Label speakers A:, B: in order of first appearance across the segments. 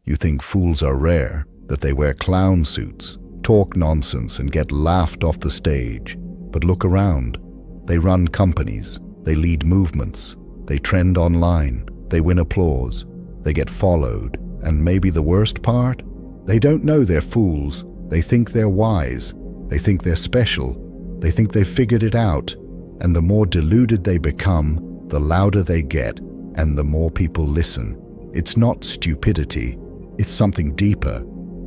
A: You think fools are rare, that they wear clown suits, talk nonsense and get laughed off the stage. But look around. They run companies, they lead movements, they trend online, they win applause, they get followed, and maybe the worst part? They don't know they're fools. They think they're wise. They think they're special. They think they've figured it out. And the more deluded they become, the louder they get, and the more people listen. It's not stupidity. It's something deeper,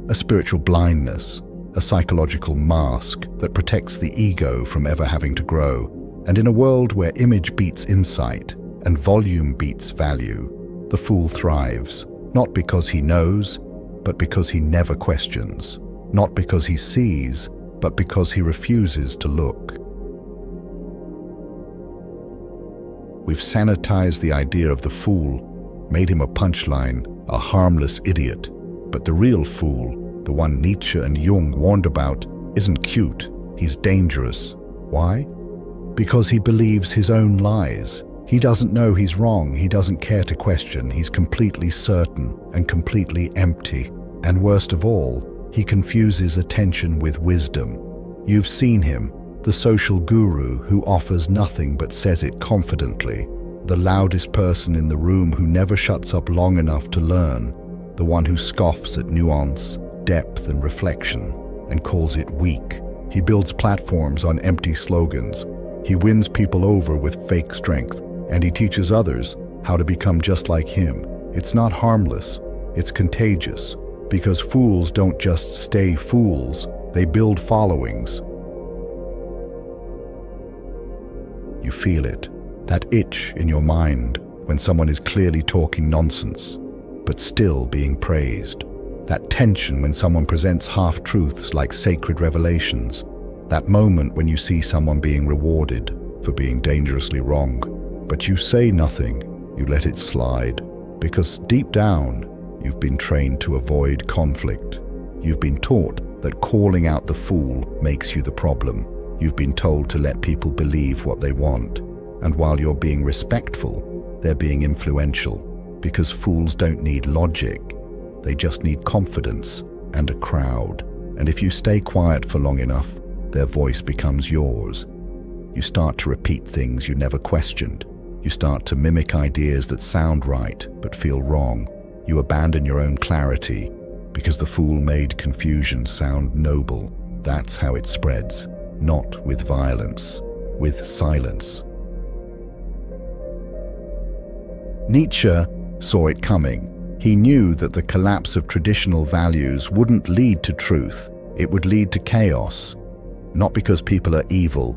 A: a spiritual blindness, a psychological mask that protects the ego from ever having to grow. And in a world where image beats insight and volume beats value, the fool thrives, not because he knows, but because he never questions, not because he sees, but because he refuses to look. We've sanitized the idea of the fool, made him a punchline, a harmless idiot. But the real fool, the one Nietzsche and Jung warned about, isn't cute, he's dangerous. Why? Because he believes his own lies. He doesn't know he's wrong, he doesn't care to question, he's completely certain and completely empty. And worst of all, he confuses attention with wisdom. You've seen him, the social guru who offers nothing but says it confidently, the loudest person in the room who never shuts up long enough to learn, the one who scoffs at nuance, depth and reflection, and calls it weak. He builds platforms on empty slogans. He wins people over with fake strength, and he teaches others how to become just like him. It's not harmless, it's contagious, because fools don't just stay fools, they build followings. You feel it, that itch in your mind when someone is clearly talking nonsense, but still being praised. That tension when someone presents half-truths like sacred revelations. That moment when you see someone being rewarded for being dangerously wrong, but you say nothing, you let it slide, because deep down, you've been trained to avoid conflict. You've been taught that calling out the fool makes you the problem. You've been told to let people believe what they want. And while you're being respectful, they're being influential, because fools don't need logic. They just need confidence and a crowd. And if you stay quiet for long enough, their voice becomes yours. You start to repeat things you never questioned. You start to mimic ideas that sound right but feel wrong. You abandon your own clarity because the fool made confusion sound noble. That's how it spreads, not with violence, with silence. Nietzsche saw it coming. He knew that the collapse of traditional values wouldn't lead to truth. It would lead to chaos, not because people are evil,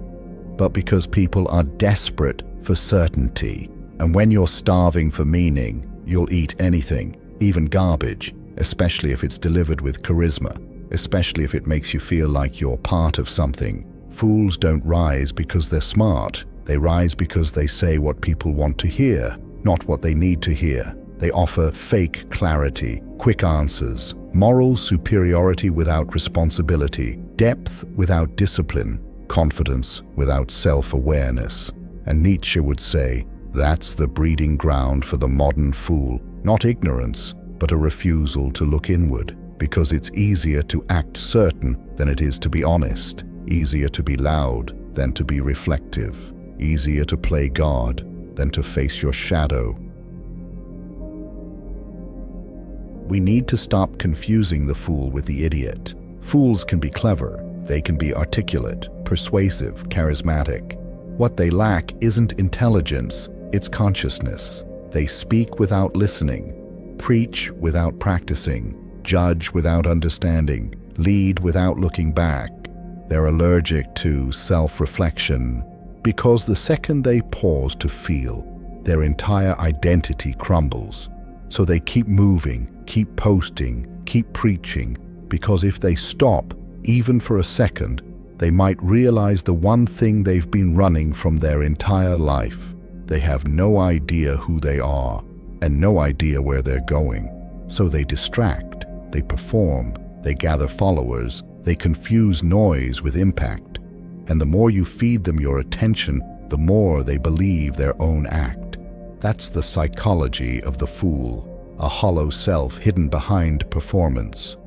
A: but because people are desperate for certainty. And when you're starving for meaning, you'll eat anything, even garbage, especially if it's delivered with charisma, especially if it makes you feel like you're part of something. Fools don't rise because they're smart. They rise because they say what people want to hear, not what they need to hear. They offer fake clarity, quick answers, moral superiority without responsibility, depth without discipline, confidence without self-awareness. And Nietzsche would say, that's the breeding ground for the modern fool, not ignorance, but a refusal to look inward, because it's easier to act certain than it is to be honest, easier to be loud than to be reflective, easier to play God than to face your shadow. We need to stop confusing the fool with the idiot. Fools can be clever, they can be articulate, persuasive, charismatic. What they lack isn't intelligence, it's consciousness. They speak without listening, preach without practicing, judge without understanding, lead without looking back. They're allergic to self-reflection because the second they pause to feel, their entire identity crumbles. So they keep moving, keep posting, keep preaching, because if they stop, even for a second, they might realize the one thing they've been running from their entire life. They have no idea who they are and no idea where they're going. So they distract, they perform, they gather followers, they confuse noise with impact. And the more you feed them your attention, the more they believe their own act. That's the psychology of the fool. a hollow self hidden behind performance.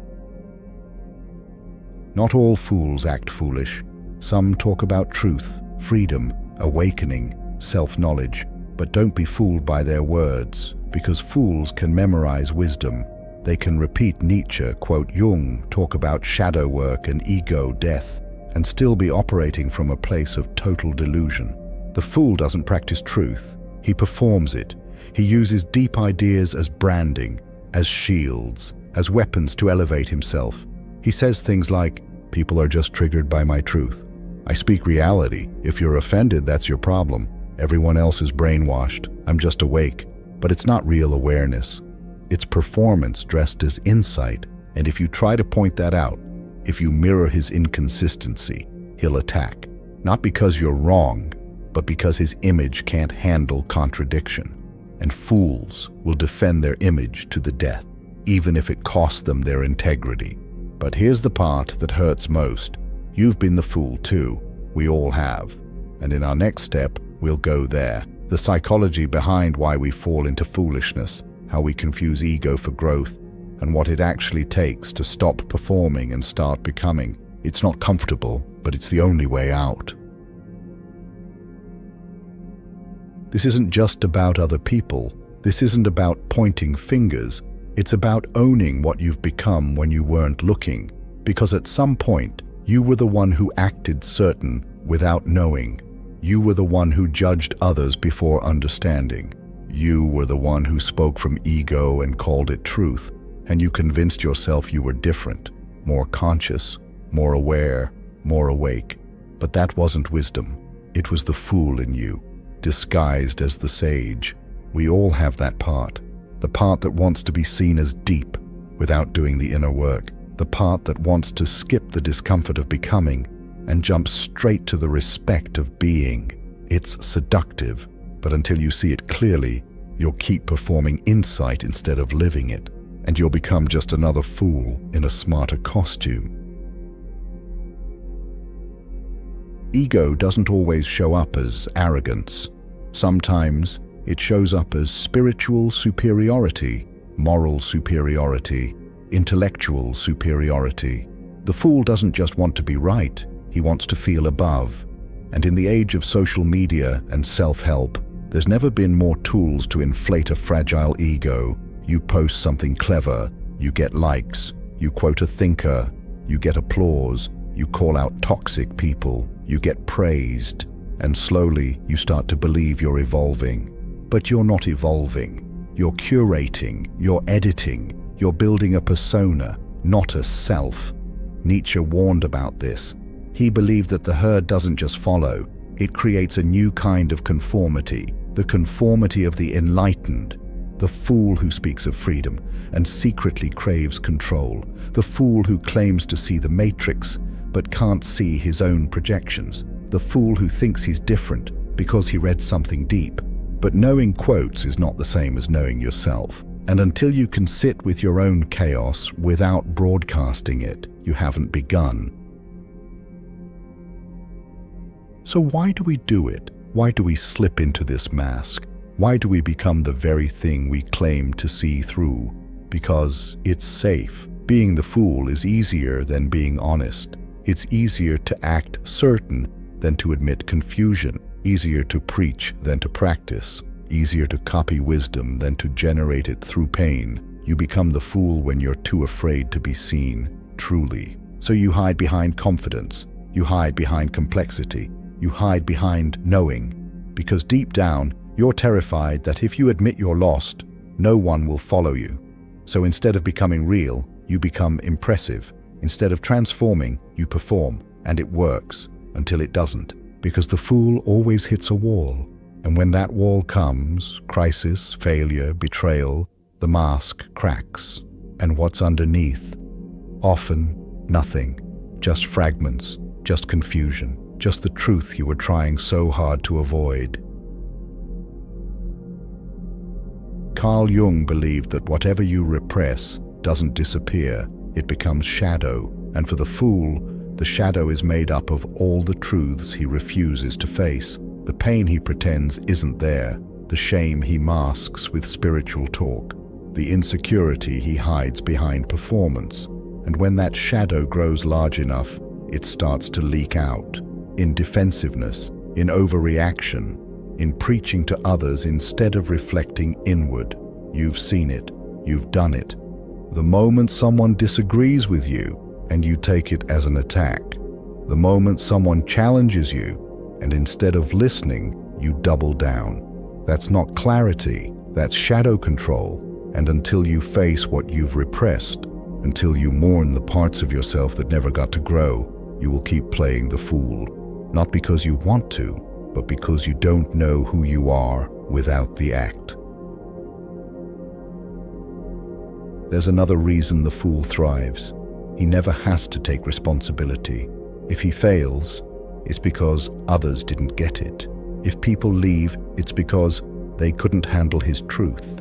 A: Not all fools act foolish. Some talk about truth, freedom, awakening, self-knowledge, but don't be fooled by their words, because fools can memorize wisdom. They can repeat Nietzsche, quote Jung, talk about shadow work and ego death, and still be operating from a place of total delusion. The fool doesn't practice truth. He performs it. He uses deep ideas as branding, as shields, as weapons to elevate himself. He says things like, "People are just triggered by my truth. I speak reality. If you're offended, that's your problem. Everyone else is brainwashed. I'm just awake." But it's not real awareness. It's performance dressed as insight. And if you try to point that out, if you mirror his inconsistency, he'll attack. Not because you're wrong, but because his image can't handle contradiction. And fools will defend their image to the death, even if it costs them their integrity. But here's the part that hurts most. You've been the fool too. We all have. And in our next step, we'll go there. The psychology behind why we fall into foolishness, how we confuse ego for growth, and what it actually takes to stop performing and start becoming. It's not comfortable, but it's the only way out. This isn't just about other people. This isn't about pointing fingers. It's about owning what you've become when you weren't looking. Because at some point, you were the one who acted certain without knowing. You were the one who judged others before understanding. You were the one who spoke from ego and called it truth. And you convinced yourself you were different, more conscious, more aware, more awake. But that wasn't wisdom. It was the fool in you, disguised as the sage. We all have that part. The part that wants to be seen as deep without doing the inner work. The part that wants to skip the discomfort of becoming and jump straight to the respect of being. It's seductive, but until you see it clearly, you'll keep performing insight instead of living it, and you'll become just another fool in a smarter costume. Ego doesn't always show up as arrogance. Sometimes it shows up as spiritual superiority, moral superiority, intellectual superiority. The fool doesn't just want to be right, he wants to feel above. And in the age of social media and self-help, there's never been more tools to inflate a fragile ego. You post something clever, you get likes. You quote a thinker, you get applause. You call out toxic people, you get praised. And slowly you start to believe you're evolving. But you're not evolving. You're curating, you're editing, you're building a persona, not a self. Nietzsche warned about this. He believed that the herd doesn't just follow, it creates a new kind of conformity, the conformity of the enlightened, the fool who speaks of freedom and secretly craves control, the fool who claims to see the matrix but can't see his own projections, the fool who thinks he's different because he read something deep. But knowing quotes is not the same as knowing yourself. And until you can sit with your own chaos without broadcasting it, you haven't begun. So why do we do it? Why do we slip into this mask? Why do we become the very thing we claim to see through? Because it's safe. Being the fool is easier than being honest. It's easier to act certain than to admit confusion. Easier to preach than to practice. Easier to copy wisdom than to generate it through pain. You become the fool when you're too afraid to be seen, truly. So you hide behind confidence. You hide behind complexity. You hide behind knowing. Because deep down, you're terrified that if you admit you're lost, no one will follow you. So instead of becoming real, you become impressive. Instead of transforming, you perform, and it works until it doesn't. Because the fool always hits a wall. And when that wall comes, crisis, failure, betrayal, the mask cracks. And what's underneath? Often nothing. Just fragments, just confusion, just the truth you were trying so hard to avoid. Carl Jung believed that whatever you repress doesn't disappear, it becomes shadow. And for the fool, the shadow is made up of all the truths he refuses to face. The pain he pretends isn't there, the shame he masks with spiritual talk, the insecurity he hides behind performance. And when that shadow grows large enough, it starts to leak out in defensiveness, in overreaction, in preaching to others instead of reflecting inward. You've seen it. You've done it. The moment someone disagrees with you and you take it as an attack. The moment someone challenges you and instead of listening, you double down. That's not clarity. That's shadow control. And until you face what you've repressed, until you mourn the parts of yourself that never got to grow, you will keep playing the fool. Not because you want to, but because you don't know who you are without the act. There's another reason the fool thrives. He never has to take responsibility. If he fails, it's because others didn't get it. If people leave, it's because they couldn't handle his truth.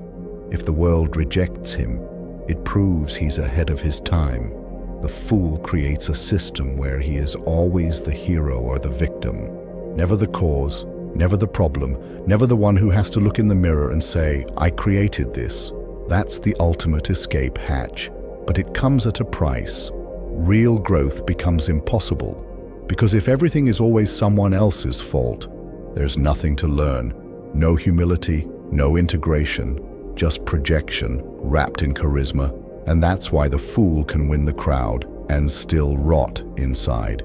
A: If the world rejects him, it proves he's ahead of his time. The fool creates a system where he is always the hero or the victim. Never the cause, never the problem, never the one who has to look in the mirror and say, "I created this." That's the ultimate escape hatch, but it comes at a price. Real growth becomes impossible, because if everything is always someone else's fault, there's nothing to learn. No humility, no integration, just projection wrapped in charisma. And that's why the fool can win the crowd and still rot inside.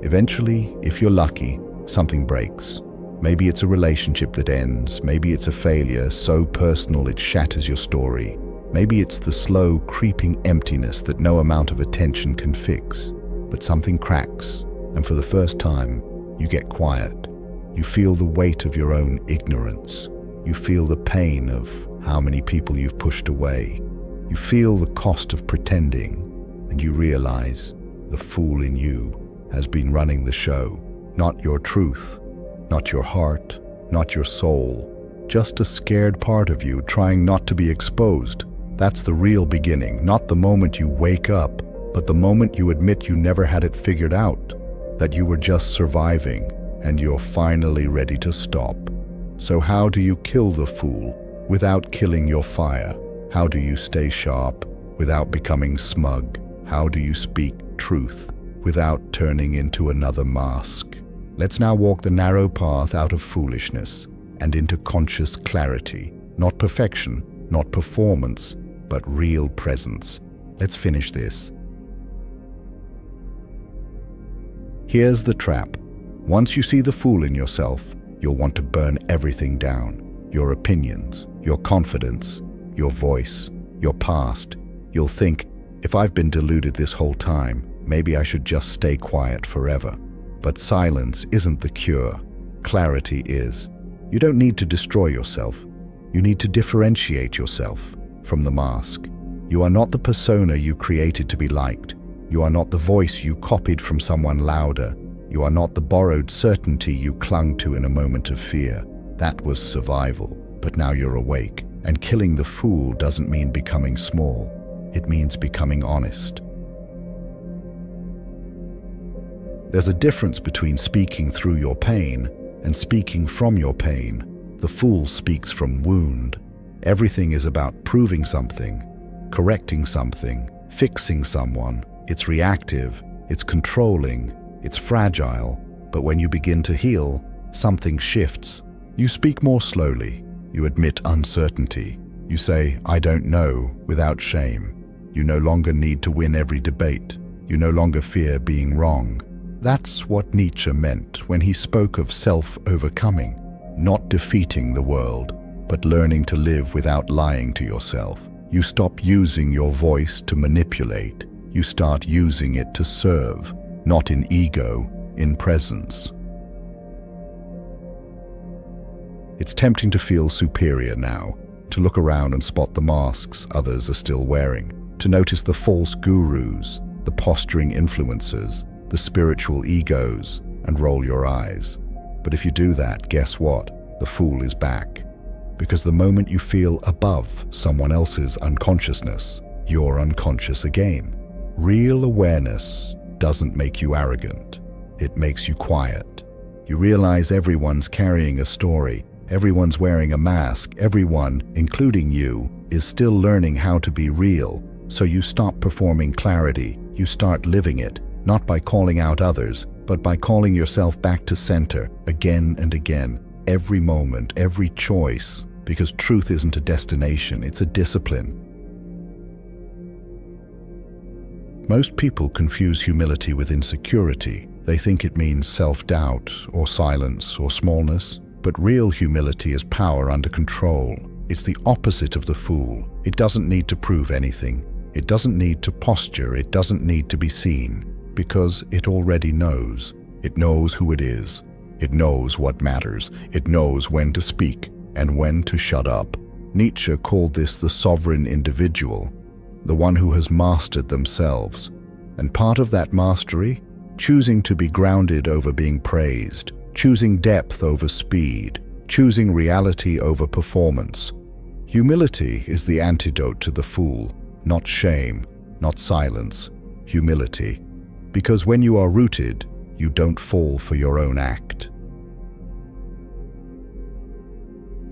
A: Eventually, if you're lucky, something breaks. Maybe it's a relationship that ends. Maybe it's a failure so personal it shatters your story. Maybe it's the slow, creeping emptiness that no amount of attention can fix. But something cracks, and for the first time, you get quiet. You feel the weight of your own ignorance. You feel the pain of how many people you've pushed away. You feel the cost of pretending, and you realize the fool in you has been running the show. Not your truth, not your heart, not your soul, just a scared part of you trying not to be exposed. That's the real beginning, not the moment you wake up, but the moment you admit you never had it figured out, that you were just surviving, and you're finally ready to stop. So how do you kill the fool without killing your fire? How do you stay sharp without becoming smug? How do you speak truth without turning into another mask? Let's now walk the narrow path out of foolishness and into conscious clarity. Not perfection, not performance, but real presence. Let's finish this. Here's the trap. Once you see the fool in yourself, you'll want to burn everything down. Your opinions, your confidence, your voice, your past. You'll think, if I've been deluded this whole time, maybe I should just stay quiet forever. But silence isn't the cure. Clarity is. You don't need to destroy yourself. You need to differentiate yourself from the mask. You are not the persona you created to be liked. You are not the voice you copied from someone louder. You are not the borrowed certainty you clung to in a moment of fear. That was survival, but now you're awake. And killing the fool doesn't mean becoming small. It means becoming honest. There's a difference between speaking through your pain and speaking from your pain. The fool speaks from wound. Everything is about proving something, correcting something, fixing someone. It's reactive, it's controlling, it's fragile. But when you begin to heal, something shifts. You speak more slowly. You admit uncertainty. You say, "I don't know," without shame. You no longer need to win every debate. You no longer fear being wrong. That's what Nietzsche meant when he spoke of self-overcoming, not defeating the world, but learning to live without lying to yourself. You stop using your voice to manipulate. You start using it to serve, not in ego, in presence. It's tempting to feel superior now, to look around and spot the masks others are still wearing, to notice the false gurus, the posturing influencers, the spiritual egos, and roll your eyes. But if you do that, guess what? The fool is back. Because the moment you feel above someone else's unconsciousness, you're unconscious again. Real awareness doesn't make you arrogant. It makes you quiet. You realize everyone's carrying a story. Everyone's wearing a mask. Everyone, including you, is still learning how to be real. So you stop performing clarity. You start living it, not by calling out others, but by calling yourself back to center again and again, every moment, every choice, because truth isn't a destination, it's a discipline. Most people confuse humility with insecurity. They think it means self-doubt or silence or smallness, but real humility is power under control. It's the opposite of the fool. It doesn't need to prove anything. It doesn't need to posture. It doesn't need to be seen, because it already knows. It knows who it is. It knows what matters. It knows when to speak and when to shut up. Nietzsche called this the sovereign individual, the one who has mastered themselves. And part of that mastery, choosing to be grounded over being praised, choosing depth over speed, choosing reality over performance. Humility is the antidote to the fool, not shame, not silence, humility. Because when you are rooted, you don't fall for your own act.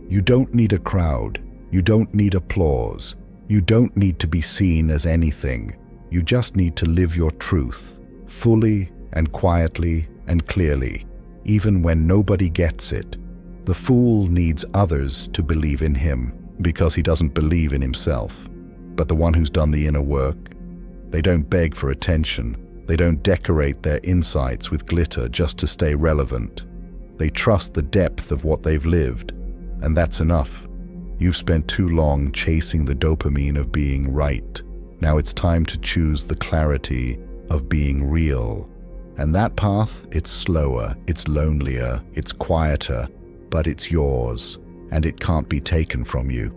A: You don't need a crowd. You don't need applause. You don't need to be seen as anything. You just need to live your truth, fully and quietly and clearly, even when nobody gets it. The fool needs others to believe in him because he doesn't believe in himself. But the one who's done the inner work, they don't beg for attention. They don't decorate their insights with glitter just to stay relevant. They trust the depth of what they've lived, and that's enough. You've spent too long chasing the dopamine of being right. Now it's time to choose the clarity of being real. And that path, it's slower, it's lonelier, it's quieter, but it's yours, and it can't be taken from you.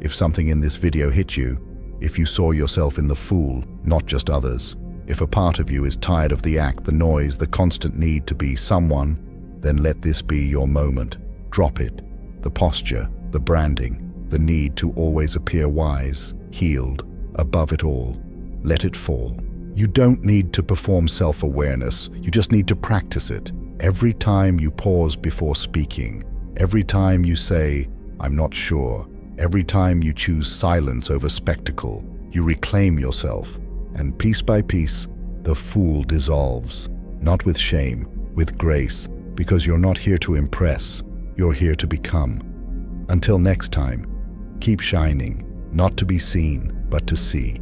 A: If something in this video hit you, if you saw yourself in the fool, not just others, if a part of you is tired of the act, the noise, the constant need to be someone, then let this be your moment. Drop it. The posture, the branding, the need to always appear wise, healed, above it all. Let it fall. You don't need to perform self-awareness. You just need to practice it. Every time you pause before speaking, every time you say, "I'm not sure," every time you choose silence over spectacle, you reclaim yourself, and piece by piece, the fool dissolves. Not with shame, with grace, because you're not here to impress, you're here to become. Until next time, keep shining, not to be seen, but to see.